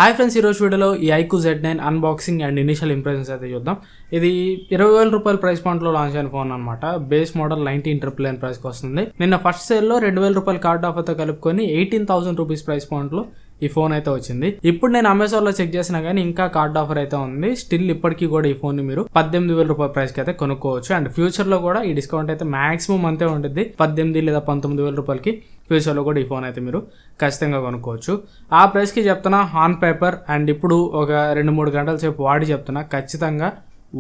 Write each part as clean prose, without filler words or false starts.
Hi friends, ఈరోజు వీడియోలో ఈ iQOO Z9 unboxing and initial impressions అయితే చూద్దాం. ఇది 20,000 రూపాయల ప్రైస్ పాయింట్లో లాంచ్ అయిన ఫోన్ అనమాట. బేస్ మోడల్ 19,999 ప్రైస్కి వస్తుంది. నిన్న ఫస్ట్ సేల్లో 2,000 రూపాయల కార్డ్ ఆఫర్తో కలుపుకొని 18,000 రూపీస్ ప్రైస్ పాయింట్లో ఈ ఫోన్ అయితే వచ్చింది. ఇప్పుడు నేను అమెజాన్లో చెక్ చేసినా కానీ ఇంకా కార్డ్ ఆఫర్ అయితే ఉంది. స్టిల్ ఇప్పటికీ కూడా ఈ ఫోన్ మీరు 18,000 రూపాయల ప్రైస్కి అయితే కొనుక్కోవచ్చు. అండ్ ఫ్యూచర్లో కూడా ఈ డిస్కౌంట్ అయితే మాక్సిమం అంతే ఉంటుంది. 18 లేదా 19,000 రూపాయలకి ఫ్యూచర్లో కూడా ఈ ఫోన్ అయితే మీరు ఖచ్చితంగా కొనుక్కోవచ్చు. ఆ ప్రైస్కి చెప్తున్నా ఆన్ పేపర్ అండ్ ఇప్పుడు ఒక 2-3 గంటల సేపు వాడి చెప్తున్నా ఖచ్చితంగా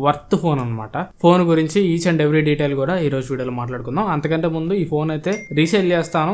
వర్త్ ఫోన్ అనమాట. ఫోన్ గురించి ఈచ్ అండ్ ఎవ్రీ డీటెయిల్ కూడా ఈ రోజు వీడియోలో మాట్లాడుకుందాం. అంతకంటే ముందు ఈ ఫోన్ అయితే రీసేల్ చేస్తాను.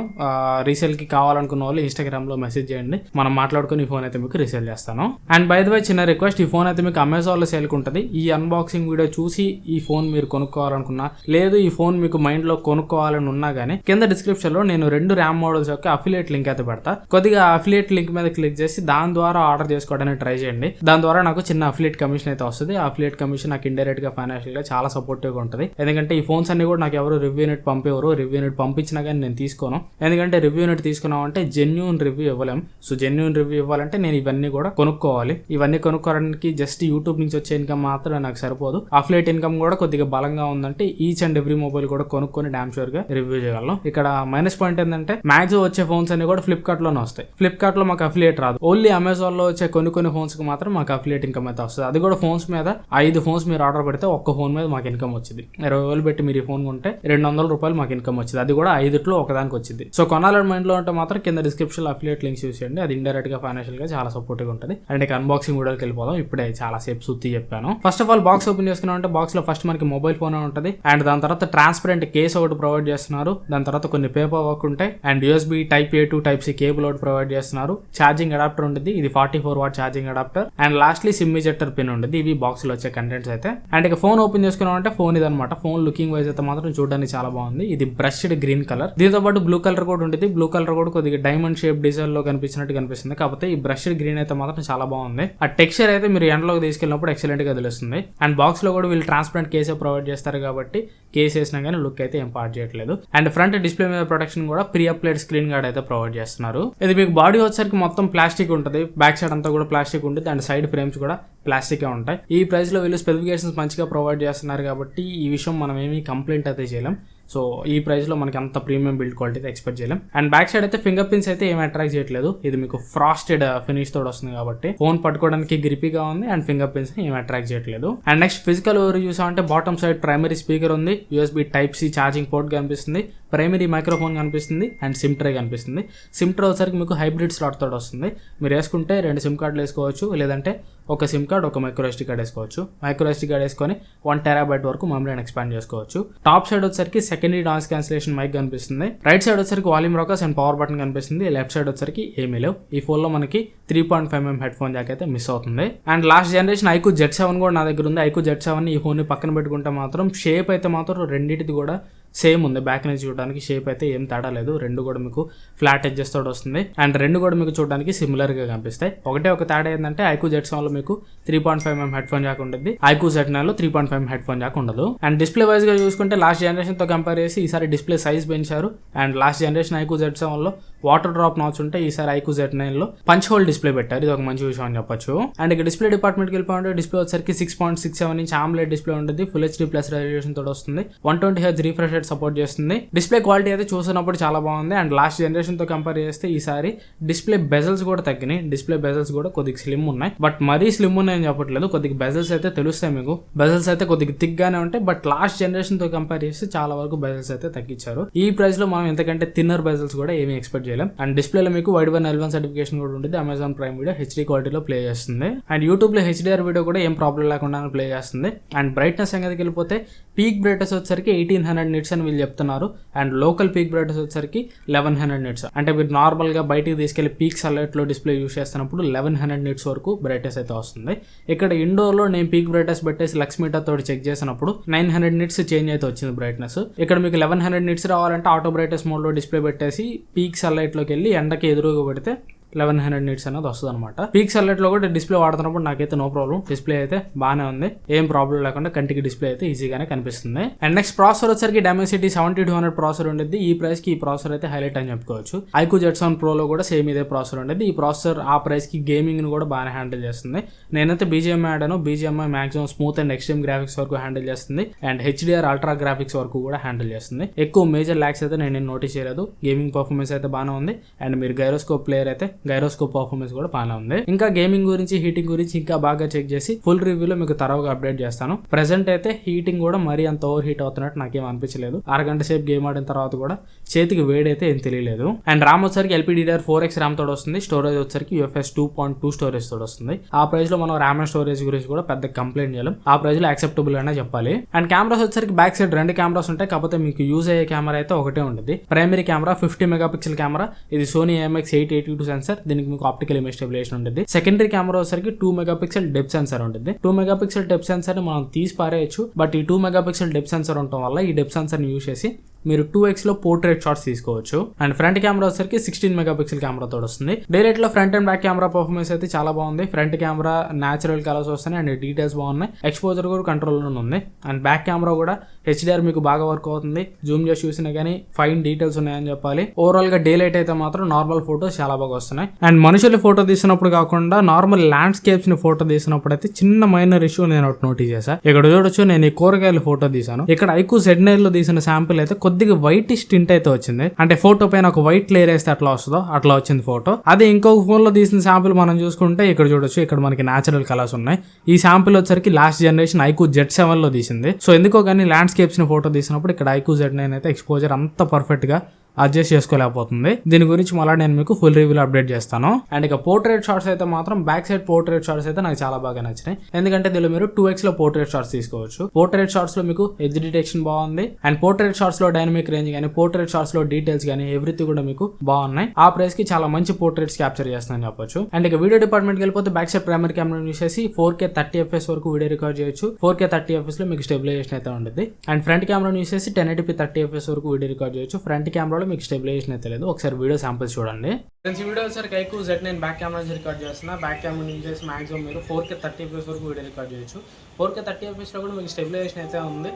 రీసేల్కి కావాలనుకున్న వాళ్ళు ఇన్స్టాగ్రామ్లో మెసేజ్ చేయండి, మనం మాట్లాడుకుని ఈ ఫోన్ అయితే మీకు రీసేల్ చేస్తాను. అండ్ బై ద వే చిన్న రిక్వెస్ట్, ఈ ఫోన్ అయితే మీకు అమెజాన్లో సేల్కి ఉంటుంది. ఈ అన్బాక్సింగ్ వీడియో చూసి ఈ ఫోన్ మీరు కొనుక్కోవాలనుకున్నా, లేదు ఈ ఫోన్ మీకు మైండ్లో కొనుక్కోవాలని ఉన్నా కానీ కింద డిస్క్రిప్షన్లో నేను 2 ర్యామ్ మోడల్స్ యొక్క అఫిలియేట్ లింక్ అయితే పెడతా. కొద్దిగా అఫిలియేట్ లింక్ మీద క్లిక్ చేసి దాని ద్వారా ఆర్డర్ చేసుకోవడానికి ట్రై చేయండి. దాని ద్వారా నాకు చిన్న అఫిలియేట్ కమిషన్ అయితే వస్తుంది. ఆ అఫిలియేట్ కమిషన్ నాకు ఇండైరెక్ట్ గా ఫైనాన్షియల్ గా చాలా సపోర్టివ్ గా ఉంటుంది. ఎందుకంటే ఈ ఫోన్స్ అన్ని కూడా నాకు ఎవరు రివ్యూ యూనిట్ పంపేవారు. రివ్యూ యూనిట్ పంపించినా కానీ నేను తీసుకోను. ఎందుకంటే రివ్యూ యూనిట్ తీసుకున్నాం అంటే జెన్యూన్ రివ్యూ ఇవ్వలేం. సో జెన్యూన్ రివ్యూ ఇవ్వాలంటే నేను ఇవన్నీ కూడా కొనుక్కోవాలి. ఇవన్నీ కొనుక్కోవడానికి జస్ట్ యూట్యూబ్ నుంచి వచ్చే ఇన్కమ్ మాత్రం నాకు సరిపోదు. అఫిలియేట్ ఇన్కమ్ కూడా కొద్దిగా బలంగా ఉందంటే ఈచ్ అండ్ ఎవ్రీ మొబైల్ కూడా కొనుక్కొని డామ్ షూర్ గా రివ్యూ చేయగలను. ఇక్కడ మైనస్ పాయింట్ ఏంటంటే మాక్సిమం వచ్చే ఫోన్స్ అన్ని కూడా ఫ్లిప్కార్ట్ లోనే వస్తాయి. ఫ్లిప్కార్ట్ లో మాకు అఫిలియేట్ రాదు. ఓన్లీ అమెజాన్ లో వచ్చే కొన్ని ఫోన్స్ కి మాత్రం మాకు అఫిలియేట్ ఇన్కమ్ అయితే వస్తుంది. అది కూడా ఫోన్స్ మీద 5 ఫోన్స్ మీరు ఆర్డర్ పెడితే ఒక్క ఫోన్ మీద మాకు ఇన్కమ్ వచ్చింది. 20,000 పెట్టి మీరు ఈ ఫోన్ కొంటే 200 రూపాయలు మాకు ఇన్కమ్ వచ్చింది. అది కూడా 5లో ఒకదానికి వచ్చింది. సో కొనాలని మైండ్ లో ఉంటే మాత్రం కింద డిస్క్రిప్షన్ లో అఫిలియేట్ లింక్స్ యూస్ చేయండి. అది ఇండైరెక్ట్ గా ఫైనాన్షియల్ గా చాలా సపోర్టివ్ గా ఉంటుంది. అండ్ ఇక అన్బాక్సింగ్ వీడియోకి వెళ్ళిపోదాం. ఇప్పుడే చాలా సేపు సుత్తి చెప్పాను. First of all box open చేసుకున్నాం అంటే బాక్స్ లో ఫస్ట్ మనకి మొబైల్ ఫోన్ ఉంటుంది. అండ్ దాని తర్వాత ట్రాన్స్పరెంట్ కేస్ ఒకటి ప్రొవైడ్ చేస్తున్నారు. దాని తర్వాత కొన్ని పేపర్ వర్క్ ఉంటాయి. And USB Type A to Type C cable ఒకటి ప్రొవైడ్ చేస్తున్నారు. ఛార్జింగ్ అడాప్టర్ ఉంటుంది. ఇది 44 what charging adapter. And lastly SIM ejector pin ఉంటుంది. ఇవి బాక్స్ లో వచ్చే కంటెంట్స్ అయితే. అండ్ ఇక ఫోన్ ఓపెన్ చేసుకున్నాం అంటే ఫోన్ ఇదనమాట. ఫోన్ లుకింగ్ వైజ్ అయితే మాత్రం చూడడానికి చాలా బాగుంది. ఇది బ్రష్డ్ గ్రీన్ కలర్. దీంతో పాటు బ్లూ కలర్ కూడా ఉంటుంది. బ్లూ కలర్ కూడా కొద్దిగా డైమండ్ షేప్ డిజైన్ లో కనిపించినట్టు కనిపిస్తుంది. కాకపోతే ఈ బ్రష్డ్ గ్రీన్ అయితే మాత్రం చాలా బాగుంది. ఆ టెక్స్చర్ అయితే మీరు ఎండలోకి తీసుకెళ్ళినప్పుడు ఎక్సలెంట్ గా తెలుస్తుంది. అండ్ బాక్స్ లో కూడా వీళ్ళు ట్రాన్స్పరెంట్ కేసే ప్రొవైడ్ చేస్తారు కాబట్టి కేస్ వేసినా కానీ లుక్ అయితే ఏం పార్ట్ చేయట్లేదు. అండ్ ఫ్రంట్ డిస్ప్లే మీద ప్రొటెక్షన్ కూడా ప్రీ అప్లైడ్ స్క్రీన్ గార్డ్ అయితే ప్రొవైడ్ చేస్తున్నారు. ఇది మీకు బాడీ వచ్చేసరికి మొత్తం ప్లాస్టిక్ ఉంటుంది. బ్యాక్ సైడ్ అంతా కూడా ప్లాస్టిక్ ఉంటుంది. అండ్ సైడ్ ఫ్రేమ్స్ కూడా ప్లాస్టిక్ ఉంటాయి. ఈ ప్రైస్ లో వీళ్ళు స్పెసిఫికేషన్స్ మంచిగా ప్రొవైడ్ చేస్తున్నారు కాబట్టి ఈ విషయం మనం ఏమీ కంప్లైంట్ అయితే చేయలేం. సో ఈ ప్రైస్ లో మనకి అంత ప్రీమియం బిల్డ్ క్వాలిటీ అయితే ఎక్స్పెక్ట్ చేయలేం. అండ్ బ్యాక్ సైడ్ అయితే ఫింగర్ ప్రింట్స్ అయితే ఏం అట్రాక్ట్ చేయట్లేదు. ఇది మీకు ఫ్రాస్టెడ్ ఫినిష్ తోడు వస్తుంది కాబట్టి ఫోన్ పట్టుకోవడానికి గ్రిపీగా ఉంది. అండ్ ఫింగర్ ప్రింట్స్ ఏం అట్రాక్ట్ చేయట్లేదు. అండ్ నెక్స్ట్ ఫిజికల్ ఓవర్ చూసామంటే బాటమ్ సైడ్ ప్రైమరీ స్పీకర్ ఉంది. USB Type C charging port కనిపిస్తుంది. ప్రైమరీ మైక్రోఫోన్ కనిపిస్తుంది. అండ్ సిమ్ ట్రే కనిపిస్తుంది. సిమ్ ట్రే వచ్చరికి మీకు హైబ్రిడ్ స్లాట్ తోడు వస్తుంది. మీరు వేసుకుంటే 2 సిమ్ కార్డులు వేసుకోవచ్చు. లేదంటే ఒక సిమ్ కార్డ్ ఒక మైక్రో SD కార్డ్ వేసుకోవచ్చు. మైక్రో SD కార్డ్ వేసుకొని 1 TB వరకు మెమరీని ఎక్స్పాండ్ చేసుకోవచ్చు. టాప్ సైడ్ వచ్చరికి సెకండరీ నాయిస్ క్యాన్సిలేషన్ మైక్ కనిపిస్తుంది. రైట్ సైడ్ వచ్చరికి volume rockers and power button కనిపిస్తుంది. లెఫ్ట్ సైడ్ వచ్చరికి ఏమీ లేవు. ఈ ఫోన్ లో మనకి 3.5mm హెడ్ ఫోన్ జాక్ అయితే మిస్ అవుతుంది. And last generation iQOO Z7 కూడా నా దగ్గర ఉంది. iQOO Z7 ఈ ఫోన్ ని పక్కన పెట్టుకుంటే మాత్రం షేప్ అయితే మాత్రం రెండింటిది కూడా సేమ్ ఉంది. బ్యాక్ నుంచి చూడడానికి షేప్ అయితే ఏం తేడా లేదు. 2 కూడా మీకు ఫ్లాట్ ఎడ్జెస్ తోటి వస్తుంది. అండ్ 2 కూడా మీకు చూడడానికి సిమిలర్ గా కనిపిస్తాయి. ఒక తేడా ఏంటంటే iQOO Z7 లో మీకు 3.5mm హెడ్ ఫోన్ జాక్ ఉంటుంది. iQOO Z9 లో 3.5mm హెడ్ ఫోన్ జాక్ ఉండదు. అండ్ డిస్ప్లే వైజ్ గా చూసుకుంటే లాస్ట్ జనరేషన్ తో కంపేర్ చేసి ఈసారి డిస్ప్లే సైజ్ పెంచారు. And last generation iQOO Z7 లో వాటర్ డ్రాప్ నాచ్ ఉంటే ఈసారి iQOO Z9 లో పంచ్ హోల్ డిస్ప్లే పెట్టారు. ఇది ఒక మంచి విషయం అని చెప్పొచ్చు. అండ్ ఇక డిస్ప్లే డిపార్ట్మెంట్ కి వెళ్ళిపోతే డిస్ప్లే వచ్చరికి 6.67 ఇంచ్ AMOLED డిస్ప్లే ఉంటుంది. Full HD+ రెజల్యూషన్ తోటి వస్తుంది. 120Hz రిఫ్రెష్ రేట్ సపోర్ట్ చేస్తుంది. డిస్ప్లే క్వాలిటీ అయితే చూసినప్పుడు చాలా బాగుంది. అండ్ లాస్ట్ జనరేషన్ తో కంపేర్ చేస్తే ఈసారి డిస్ప్లే బెజల్స్ కూడా తగ్గినాయి. డిస్ప్లే బెజల్స్ కూడా కొద్దిగా స్లిమ్ ఉన్నాయి. బట్ మరీ స్లిమ్ ఉన్నాయని చెప్పట్లేదు. కొద్దిగా బెజల్స్ అయితే తెలుస్తాయి మీకు. బెజల్స్ అయితే కొద్దిగా థిక్ గానే ఉంటాయి. బట్ లాస్ట్ జనరేషన్ తో కంపేర్ చేస్తే చాలా వరకు బెజల్స్ అయితే తగ్గించారు. ఈ ప్రైస్ లో మనం ఎంతకంటే థిన్నర్ బెజల్స్ కూడా ఏమీ ఎక్స్పెక్ట్ చేయలేం. అండ్ డిస్ప్లేలో మీకు వైడ్ L1 సర్టిఫికేషన్ కూడా ఉంటుంది. అమెజాన్ ప్రైమ్ వీడియో HD క్వాలిటీలో ప్లే చేస్తుంది. అండ్ యూట్యూబ్ లో HDR వీడియో కూడా ఏం ప్రాబ్లం లేకుండా ప్లే చేస్తుంది. అండ్ బ్రైట్నెస్ సంగతికి వెళ్ళిపోతే పీక్ బ్రైట్నెస్ వచ్చేసరికి 1800 నిట్స్ అని వీళ్ళు చెప్తున్నారు. అండ్ లోకల్ పీక్ బ్రైట్నెస్ వచ్చేసరికి 1100 నిట్స్. అంటే మీరు నార్మల్ గా బయటికి తీసుకెళ్లి పీక్ సన్లైట్ లో డిస్ప్లే యూస్ చేస్తున్నప్పుడు 1100 నిట్స్ వరకు బ్రైట్నెస్ అయితే వస్తుంది. ఇక్కడ ఇండోర్ లో నేను పీక్ బ్రైట్నెస్ పెట్టేసి లక్స్ మీటర్ తోటి చెక్ చేసినప్పుడు 900 నిట్స్ చేంజ్ అయితే వచ్చింది బ్రైట్నెస్. ఇక్కడ మీకు 1100 నిట్స్ రావాలంటే ఆటో బ్రైట్నెస్ మోడ్ లో డిస్ప్లే పెట్టేసి పీక్ సన్లైట్ లోకి వెళ్ళి ఎండకి ఎదురుగా పెడితే 1100 nits అనేది వస్తుంది అనమాట. పిక్సెల్ లో కూడా డిస్ప్లే వాడుతున్నప్పుడు నాకైతే నో ప్రాబ్లం, డిస్ప్లే అయితే బాగానే ఉంది, ఏం ప్రాబ్లం లేకుండా కంటికి డిస్ప్లే అయితే ఈజీగానే కనిపిస్తుంది. అండ్ నెక్స్ట్ ప్రాసెసర్ వచ్చరికి Dimensity 7200 ప్రాసెసర్ ఉండేది. ఈ ప్రైస్ కి ఈ ప్రాసెసర్ అయితే హైలైట్ అని చెప్పుకోవచ్చు. iQOO Z7 Pro లో కూడా సేమ్ ఇదే ప్రాసెసర్ ఉండేది. ఈ ప్రాసెసర్ ఆ ప్రైస్ కి గేమింగ్ ని కూడా బాగానే హ్యాండిల్ చేస్తుంది. నేనైతే BGMI ఆడాను, BGMI maximum smooth and extreme graphics వరకు హ్యాండిల్ చేస్తుంది అండ్ HDR అల్ట్రా గ్రాఫిక్స్ వరకు కూడా హ్యాండిల్ చేస్తుంది. ఎక్కువ మేజర్ ల్యాక్స్ అయితే నేను నోటీస్ చేయలేదు. గేమింగ్ పర్ఫార్మెన్స్ అయితే బాగానే ఉంది అండ్ మీరు గైరోస్కోప్ ప్లేయర్ అయితే గైరోస్కోప్ పర్ఫార్మెన్స్ కూడా బాగానే ఉంది. ఇంకా గేమింగ్ గురించి హీటింగ్ గురించి ఇంకా బాగా చెక్ చేసి ఫుల్ రివ్యూలో మీకు తరవుగా అప్డేట్ చేస్తాను. ప్రెసెంట్ అయితే హీటింగ్ కూడా మరీ అంత ఓవర్ హీట్ అవుతున్నట్టు నాకేం అనిపించలేదు. అరగంట సేపు గేమ్ ఆడిన తర్వాత కూడా చేతికి వేడైతే ఏం తెలియలేదు. అండ్ ర్యామ్ వచ్చరికి LPDDR4X ర్యామ్ తోడు వస్తుంది. స్టోరేజ్ వచ్చరికి UFS 2.2 స్టోరేజ్ తోడు వస్తుంది. ఆ ప్రైస్ లో మనం ర్యామ్ అండ్ స్టోరేజ్ గురించి కూడా పెద్ద కంప్లైంట్ చేయలేం, ఆ ప్రైస్ లో యాక్సెప్టబుల్ అనే చెప్పాలి. అండ్ కెమెరాస్ వచ్చరికి బ్యాక్ సైడ్ 2 కెమెరాస్ ఉంటాయి, కాకపోతే మీకు యూజ్ అయ్యే కెమెరా అయితే ఒకటే ఉంటుంది. ప్రైమరీ కెమెరా 50 మెగాపిక్సెల్ కెమెరా, ఇది Sony IMX882 సెన్సర్, దీనికి మీకు ఆప్టికల్ ఇమేజ్ స్టెబిలైజేషన్ ఉంటుంది. సెకండరీ కెమెరా వచ్చరికి 2 మెగాపిక్సెల్ డెప్త్ సెన్సర్ ఉంటుంది. 2 మెగాపిక్సెల్ డెప్త్ సెన్సర్ ని మనం తీసి పారేయచ్చు, బట్ ఈ 2 మెగాపిక్సెల్ డెప్త్ సెన్సర్ ఉండటం వల్ల ఈ డెప్త్ సెన్సర్ ని యూజ్ చేసి మీరు 2x లో పోర్ట్రేట్ షాట్స్ తీసుకోవచ్చు. అండ్ ఫ్రంట్ కెమెరా వచ్చరికి 16 మెగాపిక్సెల్ కెమెరా తోడు వస్తుంది. డైరెక్ట్ లో front and back camera performance అయితే చాలా బాగుంది. ఫ్రంట్ కెమెరా న్యాచురల్ కలర్స్ వస్తున్నాయి అండ్ డీటెయిల్స్ బాగున్నాయి, ఎక్స్పోజర్ కూడా కంట్రోల్ లో ఉంది. అండ్ బ్యాక్ కెమెరా కూడా HDR మీకు బాగా వర్క్ అవుతుంది. జూమ్ చేసి చూసినా కానీ ఫైన్ డీటెయిల్స్ ఉన్నాయని చెప్పాలి. ఓవరాల్ గా డే లైట్ అయితే మాత్రం నార్మల్ ఫోటోస్ చాలా బాగా వస్తున్నాయి. అండ్ మనుషుల ఫోటో తీసినప్పుడు కాకుండా నార్మల్ ల్యాండ్స్కేప్స్ ని ఫోటో తీసినప్పుడు అయితే చిన్న మైనర్ ఇష్యూ నేను ఒకటి నోటీస్ చేశాను. ఇక్కడ చూడొచ్చు, నేను ఈ కూరగాయల ఫోటో తీసాను. ఇక్కడ iQOO Z9 లో తీసిన శాంపిల్ అయితే కొద్దిగా వైట్ టింట్ అయితే వచ్చింది. అంటే ఫోటో పైన ఒక వైట్ లేయర్ వేస్తే అట్లా వస్తుందో అట్లా వచ్చింది ఫోటో. అదే ఇంకొక ఫోన్ లో తీసిన శాంపిల్ మనం చూసుకుంటే ఇక్కడ చూడొచ్చు, ఇక్కడ మనకి న్యాచురల్ కలర్స్ ఉన్నాయి. ఈ శాంపిల్ వచ్చరికి లాస్ట్ జనరేషన్ iQOO Z7 లో తీసింది. సో ఎందుకో కానీ ల్యాండ్స్కేప్స్ ని ఫోటో తీసినప్పుడు ఇక్కడ iQOO Z9 అయితే ఎక్స్పోజర్ అంత పర్ఫెక్ట్ గా అడ్జస్ట్ చేసుకోలేకపోతుంది. దీని గురించి మళ్ళీ నేను మీకు ఫుల్ రివ్యూలో అప్డేట్ చేస్తాను. అండ్ ఇక పోర్ట్రేట్ షాట్స్ అయితే మాత్రం బ్యాక్ సైడ్ పోర్ట్రేట్ షాట్స్ అయితే నాకు చాలా బాగా నచ్చినాయి. ఎందుకంటే దీనిలో మీరు 2x లో పోర్ట్రేట్ షాట్స్ తీసుకోవచ్చు. పోర్ట్రేట్ షాట్స్ లో మీకు ఎడ్జ్ డిటెక్షన్ బాగుంది అండ్ పోర్ట్రేట్ షాట్స్ లో డైనమిక్ రేంజ్ కానీ పోర్ట్రేట్ షాట్స్ లో డీటెయిల్స్ కానీ ఎవ్రీథింగ్ కూడా మీకు బాగున్నాయి. ఆ ప్రైస్ కి చాలా మంచి పోర్ట్రేట్స్ క్యాప్చర్ చేస్తానని చెప్పొచ్చు. అండ్ ఇక వీడియో డిపార్ట్మెంట్ కి వెళ్ళిపోతే back side primary camera use చేసి 4K 30fps వరకు వీడియో రికార్డ్ చేయొచ్చు. 4K 30fps లో మీకు స్టెబిలైజేషన్ అయితే ఉంటుంది. అండ్ ఫ్రంట్ కెమెరా యూస్ చేసి 1080p 30fps వరకు వీడియో రికార్డ్ చేయొచ్చు. ఫ్రంట్ కెమెరాలో మీకు స్టెబిలైజేషన్ తెలియదు. ఒకసారి వీడియో శాంపిల్స్ చూడండి. ఈ వీడియో వచ్చరికి iQOO Z9 బ్యాక్ కెమెరా నుంచి రికార్డ్ చేస్తున్నా. బ్యాక్ కెమెరా యూజ్ చేసి మాక్సిమం మీరు 4K 30fps వరకు వీడియో రికార్డ్ చేయొచ్చు. 4K 30fps లో కూడా మీకు స్టెబిలైజేషన్ అయితే ఉంది.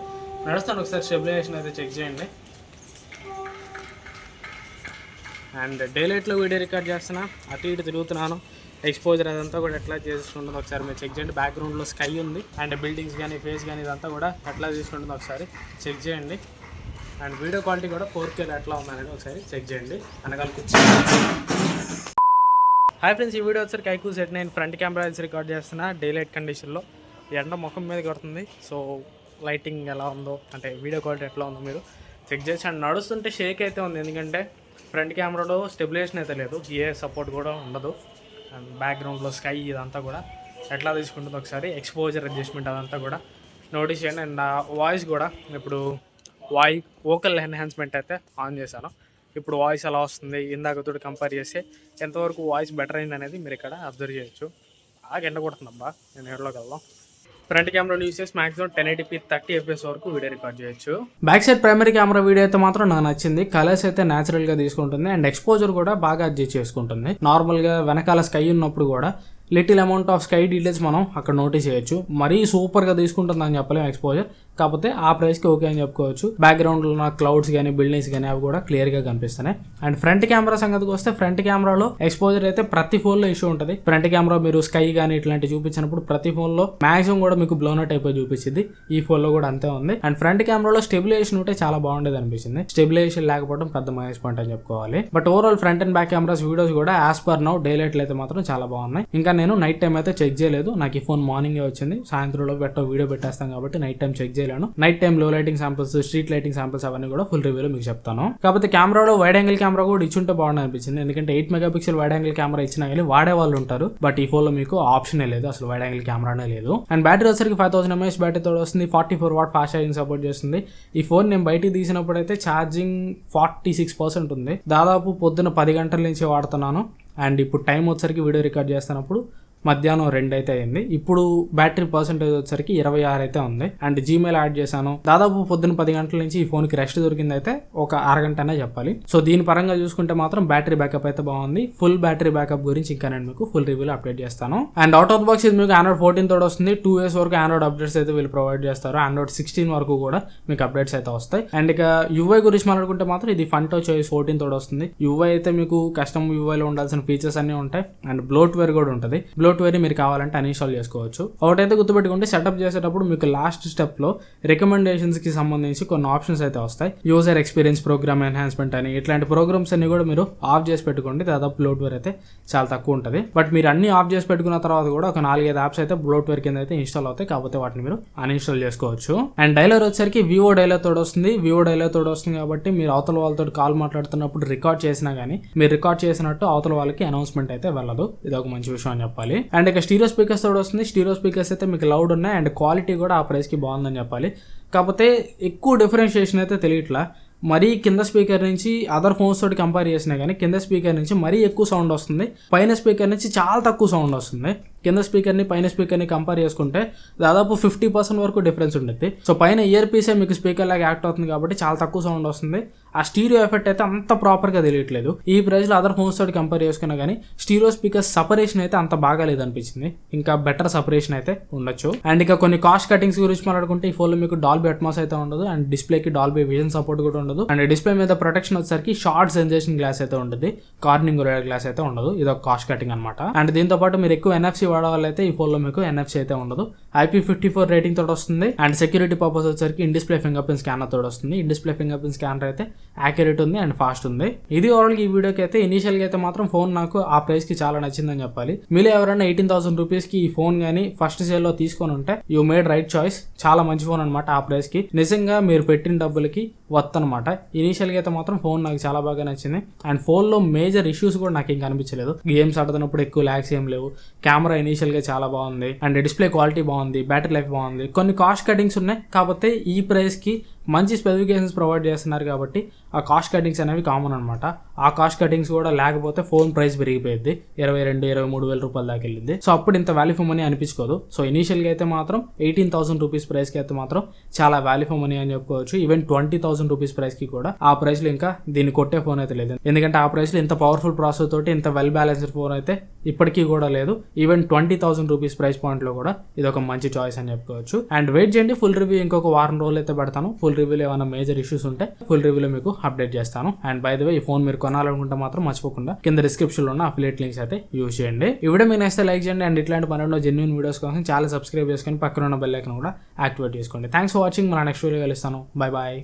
నడుస్తాను, ఒకసారి స్టెబిలైజేషన్ అయితే చెక్ చేయండి. అండ్ డే లైట్లో వీడియో రికార్డ్ చేస్తున్నా, అటు ఇటు తిరుగుతున్నాను. ఎక్స్పోజర్ అదంతా కూడా ఎట్లా చేసుకుంటుందో ఒకసారి మీరు చెక్ చేయండి. బ్యాక్గ్రౌండ్లో స్కై ఉంది అండ్ బిల్డింగ్స్ కానీ ఫేస్ కానీ ఇదంతా కూడా ఎట్లా తీసుకుంటుందో ఒకసారి చెక్ చేయండి. అండ్ వీడియో క్వాలిటీ కూడా 4K ఎట్లా ఉందనేది ఒకసారి చెక్ చేయండి. అనగాలి హాయ్ ఫ్రెండ్స్, ఈ వీడియో వచ్చరికి iQOO Z9 front camera record చేస్తున్నా డే లైట్ కండిషన్లో. ఎండ ముఖం మీద కొడుతుంది, సో లైటింగ్ ఎలా ఉందో అంటే వీడియో క్వాలిటీ ఎట్లా ఉందో మీరు చెక్ చేసి. అండ్ నడుస్తుంటే షేక్ అయితే ఉంది, ఎందుకంటే ఫ్రంట్ కెమెరాలో స్టెబిలైజేషన్ అయితే లేదు, ఏ సపోర్ట్ కూడా ఉండదు. అండ్ బ్యాక్గ్రౌండ్లో స్కై ఇదంతా కూడా ఎట్లా తీసుకుంటుందో ఒకసారి ఎక్స్పోజర్ అడ్జస్ట్మెంట్ అదంతా కూడా నోటీస్ చేయండి. అండ్ వాయిస్ కూడా ఇప్పుడు వోకల్ ఎన్హాన్స్మెంట్ అయితే ఆన్ చేశాను. ఇప్పుడు వాయిస్ ఎలా వస్తుంది ఇందాకతో కంపేర్ చేస్తే ఎంతవరకు వాయిస్ బెటర్ అయింది అనేది మీరు ఇక్కడ అబ్జర్వ్ చేయొచ్చు. బాగా ఎండ కొడుతుందబ్బా, నేను ఎడలోకి వెళ్దాం. ఫ్రంట్ కెమెరా యూస్ చేసి మాక్సిమం 1080p 30fps వరకు వీడియో రికార్డ్ చేయొచ్చు. Back side primary camera video అయితే మాత్రం నాకు నచ్చింది. కలర్స్ అయితే న్యాచురల్ గా తీసుకుంటుంది అండ్ ఎక్స్పోజర్ కూడా బాగా అడ్జస్ట్ చేసుకుంటుంది. నార్మల్ గా వెనకాల స్కై ఉన్నప్పుడు కూడా little amount of sky details మనం అక్కడ నోటీస్ చేయొచ్చు. మరీ సూపర్గా తీసుకుంటుందని చెప్పలేము ఎక్స్పోజర్, కాకపోతే ఆ ప్రైస్కి ఓకే అని చెప్పుకోవచ్చు. బ్యాక్గ్రౌండ్లో ఉన్న క్లౌడ్స్ కానీ బిల్డింగ్స్ కానీ అవి కూడా క్లియర్గా కనిపిస్తున్నాయి. అండ్ ఫ్రంట్ కెమెరా సంగతికి వస్తే ఫ్రంట్ కెమెరాలో ఎక్స్పోజర్ అయితే ప్రతి ఫోన్లో ఇష్యూ ఉంటుంది. ఫ్రంట్ కెమెరా మీరు స్కై కానీ ఇట్లాంటి చూపించినప్పుడు ప్రతి ఫోన్లో మాక్సిమం కూడా మీకు బ్లోనట్ అయిపోయి చూపించింది. ఈ ఫోన్లో కూడా అంతే ఉంది. అండ్ ఫ్రంట్ కెమెరాలో స్టెబిలైజేషన్ ఉంటే చాలా బాగుండేది అనిపించింది. స్టెబిలైజేషన్ లేకపోవడం పెద్ద మైనస్ పాయింట్ అని చెప్పుకోవాలి. But overall front and back cameras videos కూడా యాజ్ పర్ నౌ డే లైట్లు అయితే మాత్రం చాలా బాగున్నాయి. ఇంకా నేను నైట్ టైం అయితే చెక్ చేయలేదు, నాకు ఈ ఫోన్ మార్నింగ్ వచ్చింది. సాయంత్రంలో వీడియో పెట్టేస్తాం కాబట్టి నైట్ టైం చెక్ చేయలేను. నైట్ టైం లో lighting samples, street lighting samples అవన్నీ కూడా ఫుల్ రివ్యూలో మీకు చెప్తాను. కాకపోతే కెమెరాలో వైడ్ యాంగిల్ కెమెరా కూడా ఇచ్చుంటే బాగుంది అనిపించింది. ఎందుకంటే 8 మెగాపిక్సెల్ వైడ్ యాంగిల్ కెమెరా ఇచ్చినా కానీ వాడే వాళ్ళు ఉంటారు. బట్ ఈ ఫోన్ లో మీకు ఆప్షనే లేదు, అసలు వైడ్ యాంగిల్ కెమెరానే లేదు. అండ్ బ్యాటరీ వచ్చరికి 5000 mAh బ్యాటరీ తోడు వస్తుంది. 44 వాట్ ఫాస్ట్ ఛార్జింగ్ సపోర్ట్ చేస్తుంది. ఈ ఫోన్ నేను బయటికి తీసినప్పుడు అయితే ఛార్జింగ్ 46% ఉంది. దాదాపు పొద్దున 10 గంటల నుంచి వాడుతున్నాను. అండ్ ఇప్పుడు టైం వచ్చరికి వీడియో రికార్డ్ చేస్తున్నప్పుడు మధ్యాహ్నం 2 అయితే అయింది. ఇప్పుడు బ్యాటరీ పర్సెంటేజ్ వచ్చేసరికి 26 అయితే ఉంది. అండ్ జీమెయిల్ యాడ్ చేశాను. దాదాపు పొద్దున్న 10 గంటల నుంచి ఈ ఫోన్ కి రెస్ట్ దొరికింది అయితే ఒక అరగంట అనే చెప్పాలి. సో దీని పరంగా చూసుకుంటే మాత్రం బ్యాటరీ బ్యాకప్ అయితే బాగుంది. ఫుల్ బ్యాటరీ బ్యాకప్ గురించి ఇంకా నేను మీకు ఫుల్ రివ్యూలో అప్డేట్ చేస్తాను. అండ్ అవుట్ ఆఫ్ బాక్స్ ఇది మీకు Android 14 తోడు వస్తుంది. 2 years వరకు Android అప్డేట్స్ అయితే వీళ్ళు ప్రొవైడ్ చేస్తారు. Android 16 వరకు కూడా మీకు అప్డేట్స్ అయితే వస్తాయి. అండ్ ఇక UI గురించి మాట్లాడుకుంటే మాత్రం ఇది FunTouch OS 14 తోడు వస్తుంది. UI అయితే మీకు కస్టమ్ UI లో ఉండాల్సిన ఫీచర్స్ అన్ని ఉంటాయి. అండ్ బ్లోట్వేర్ కూడా ఉంటుంది. బ్లోట్వేర్ మీరు కావాలంటే అన్ఇన్స్టాల్ చేసుకోవచ్చు. ఒకటైతే గుర్తుపెట్టుకుంటే సెటప్ చేసేటప్పుడు మీకు లాస్ట్ స్టెప్ లో రికమెండేషన్స్ కి సంబంధించి కొన్ని ఆప్షన్స్ అయితే వస్తాయి. యూజర్ ఎక్స్పీరియన్స్ ప్రోగ్రామ్ ఎన్హాన్స్మెంట్ అని ఇట్లాంటి ప్రోగ్రామ్స్ అన్ని కూడా మీరు ఆఫ్ చేసి పెట్టుకోండి. దాదాపు బ్లోట్వేర్ అయితే చాలా తక్కువ ఉంటుంది. బట్ మీరు అన్ని ఆఫ్ చేసి పెట్టుకున్న తర్వాత కూడా ఒక 4-5 యాప్స్ అయితే బ్లోట్వేర్ కింద అయితే ఇన్స్టాల్ అవుతాయి. కాకపోతే వాటిని మీరు అన్ఇన్స్టాల్ చేసుకోవచ్చు. అండ్ డైలర్ వచ్చేసరికి వివో డైలర్ తోడు వస్తుంది. వివో డైలర్ తోడు వస్తుంది కాబట్టి మీరు అవతల వాళ్ళతో కాల్ మాట్లాడుతున్నప్పుడు రికార్డ్ చేసినా గానీ మీరు రికార్డ్ చేసినట్టు అవతల వాళ్ళకి అనౌన్స్మెంట్ అయితే వెళ్ళదు. ఇది ఒక మంచి విషయం అని చెప్పాలి. అండ్ ఇక స్టీరియో స్పీకర్స్ తోడు వస్తుంది. స్టీరియో స్పీకర్స్ అయితే మీకు లౌడ్ ఉన్నాయి అండ్ క్వాలిటీ కూడా ఆ ప్రైస్ కి బాగుందని చెప్పాలి. కాకపోతే ఎక్కువ డిఫరెన్షియేషన్ అయితే తెలియట్లా. మరీ కింద స్పీకర్ నుంచి అదర్ ఫోన్స్ తోటి కంపేర్ చేసినా కానీ కింద స్పీకర్ నుంచి మరీ ఎక్కువ సౌండ్ వస్తుంది. పైన స్పీకర్ నుంచి చాలా తక్కువ సౌండ్ వస్తుంది. కింద స్పీకర్ని పైన స్పీకర్ని కంపేర్ చేసుకుంటే దాదాపు 50% వరకు డిఫరెన్స్ ఉంటుంది. సో పైన ఇయర్ పీసే మీకు స్పీకర్ లాగా యాక్ట్ అవుతుంది కాబట్టి చాలా తక్కువ సౌండ్ వస్తుంది. ఆ స్టీరియో ఎఫెక్ట్ అయితే అంత ప్రాపర్గా తెలియట్లేదు. ఈ ప్రైస్లో అదర్ ఫోన్స్ తోటి కంపేర్ చేసుకున్నా కానీ స్టీరియో స్పీకర్ సపరేషన్ అయితే అంత బాగా లేదనిపించింది. ఇంకా బెటర్ సపరేషన్ అయితే ఉండొచ్చు. అండ్ ఇక కొన్ని కాస్ట్ కటింగ్స్ గురించి మాట్లాడుకుంటే ఈ ఫోన్లో మీకు డాల్బీ అట్మాస్ అయితే ఉండదు. అండ్ డిస్ప్లేకి డాల్బీ విజన్ సపోర్ట్ కూడా ఉండదు. అండ్ డిస్ప్లే మీద ప్రొటెక్షన్ వచ్చేసరికి షార్ట్ సెన్సేషన్ గ్లాస్ అయితే ఉంటుంది. కార్నింగ్ గ్లాస్ అయితే ఉండదు. ఇది ఒక కాస్ట్ కటింగ్ అనమాట. అండ్ దీంతో పాటు మీరు ఎక్కువ NFC వాడవాళ్ళైతే ఈ ఫోన్ లో మీకు NFC అయితే ఉండదు. IP54 రేటింగ్ తోటి వస్తుంది. అండ్ సెక్యూరిటీ పర్పస్ వచ్చేసరికి in display finger print scanner తోటి వస్తుంది. In display finger print scanner అయితే యాక్యురేట్ ఉంది అండ్ ఫాస్ట్ ఉంది. ఇది ఓవరాల్ ఈ వీడియోకి అయితే ఇనిషియల్ గా అయితే మాత్రం ఫోన్ నాకు ఆ ప్రైస్ కి చాలా నచ్చిందని చెప్పాలి. మీరు ఎవరైనా 18,000 రూపీస్ కి ఈ ఫోన్ గానీ ఫస్ట్ సేల్ లో తీసుకొని ఉంటే యూ మేడ్ రైట్ చాయిస్. చాలా మంచి ఫోన్ అనమాట. ఆ ప్రైస్ కి నిజంగా మీరు పెట్టిన డబ్బులకి వర్త్ అనమాట. ఇనిషియల్ గా అయితే మాత్రం ఫోన్ నాకు చాలా బాగా నచ్చింది. అండ్ ఫోన్ లో మేజర్ ఇష్యూస్ కూడా నాకు ఏం కనిపించలేదు. గేమ్స్ ఆడుతున్నప్పుడు ఎక్కువ ల్యాగ్స్ ఏం లేవు. కెమెరా ఇనిషియల్ గా చాలా బాగుంది. అండ్ డిస్ప్లే క్వాలిటీ బాగుంది. బ్యాటరీ లైఫ్ బాగుంది. కొన్ని కాస్ట్ కటింగ్స్ ఉన్నాయి. కాకపోతే ఈ ప్రైస్ కి మంచి స్పెసిఫికేషన్స్ ప్రొవైడ్ చేస్తున్నారు కాబట్టి ఆ కాస్ట్ కటింగ్స్ అనేవి కామన్ అనమాట. ఆ కాస్ట్ కటింగ్స్ కూడా లేకపోతే ఫోన్ ప్రైస్ పెరిగిపోయింది. 22-23 వేల రూపాయల దాకా వెళ్ళింది. సో అప్పుడు ఇంత వాల్యూ ఫర్ మనీ అనిపించుకోదు. సో ఇనిషియల్ గా అయితే మాత్రం 18,000 రూపీస్ ప్రైస్ కి అయితే మాత్రం చాలా వాల్యూ ఫర్ మనీ అని చెప్పుకోవచ్చు. ఈవెన్ 20,000 రూపీస్ ప్రైస్ కి కూడా ఆ ప్రైస్ లో ఇంకా దీన్ని కొట్టే ఫోన్ అయితే లేదు. ఎందుకంటే ఆ ప్రైస్ లో ఇంత పవర్ఫుల్ ప్రాసెసర్ తోటి ఇంత వెల్ బ్యాలెన్స్డ్ ఫోన్ అయితే ఇప్పటికీ కూడా లేదు. ఈవెన్ 20,000 రూపీస్ ప్రైస్ పాయింట్ లో కూడా ఇది ఒక మంచి చాయిస్ అని చెప్పుకోవచ్చు. అండ్ వెయిట్ చేయండి, ఫుల్ రివ్యూ ఇంకొక వారం రోజులు అయితే పెడతాను. ఫుల్ రివ్యూలో ఏమైనా మేజర్ ఇష్యూస్ ఉంటే ఫుల్ రివ్యూలో మీకు అప్డేట్ చేస్తాను. అండ్ బై ద వే ఈ ఫోన్ మీరు కొనాలనుకుంటే మాత్రం మర్చిపోకుండా కింద డిస్క్రిప్షన్ లో ఉన్న అఫిలియేట్ లింక్స్ అయితే యూజ్ చేయండి. ఈ వీడియో మీకు నచ్చితే లైక్ చేయండి. అండ్ ఇట్లాంటి 12 జెన్యూన్ వీడియోస్ కోసం చాలా సబ్స్క్రైబ్ చేసుకొని పక్కన ఉన్న బెల్ ఐకాన్ కూడా యాక్టివేట్ చేసుకోండి. Thanks for watching. మన నెక్స్ట్ వీడియో కలుస్తాను. Bye bye.